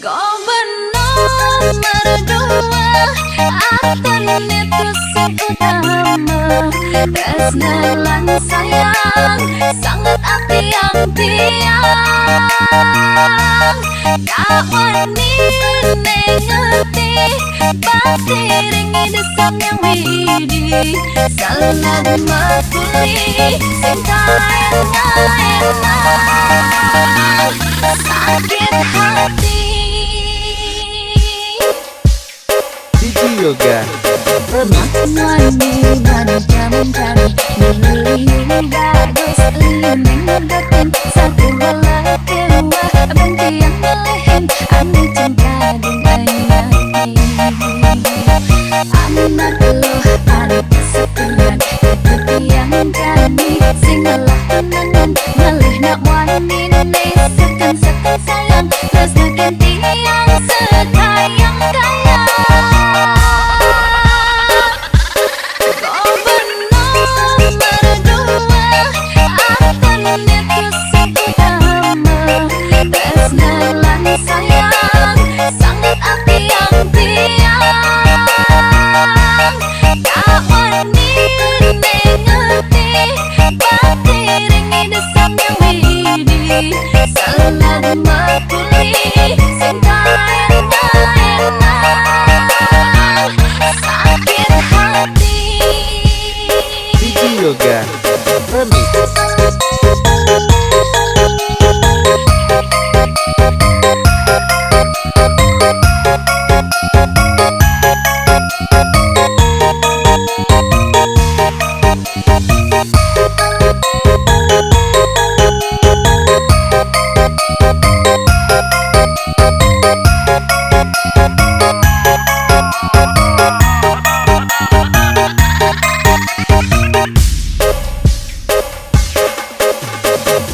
Kau benar berdua, akan itu sing utama. Tresna lan sayang, sangat hati yang tiang. Tak wani ngerti, pasti ringi desam yang widi. Selamat mekuli, cinta enak-enak, sakit hati. Cici Yoga Wani wani jaman kami Nilai bagus Neng ngedatin Satu wala kewa Benti yang melehin Anu cinta dengan anak lo ada kesepian Tetapi yang kami Singalah kenangan Malih nak wani Sekan sayang Terus nakin tiang Sekayang kayang. Sayang, sangat hati yang tiang. Tak wani ngerti, pasti ringi desam yang widi. Selamat mekuli, cinta enak-enak, sakit hati. Cici Yoga Remix.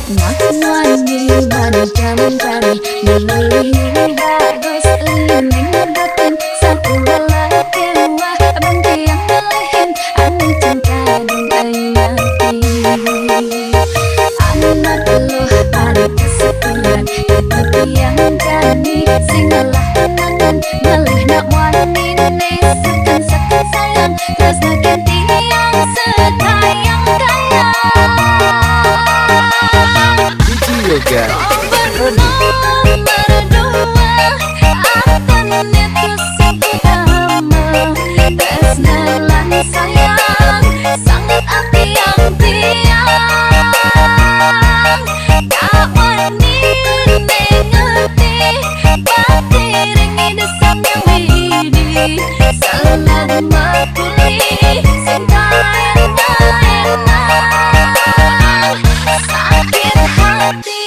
Wani wani jaman kami Nilai bagus Neng ngedatin Satu wala kewa Benti yang melehin Anu cinta dengan anak lo ada kesepian Tetapi yang kami Singalah kenangan Malih nak wani Sekan sayang Terus nakin tiang Sekayang kayang. Yoga Benar berdua akan itu sing utama. Tresna lan sayang, sangat hati yang tiang. Tak wani ngerti, pasti ringi desam yang widi. Selamat mekuli, cinta enak-enak, sakit hati.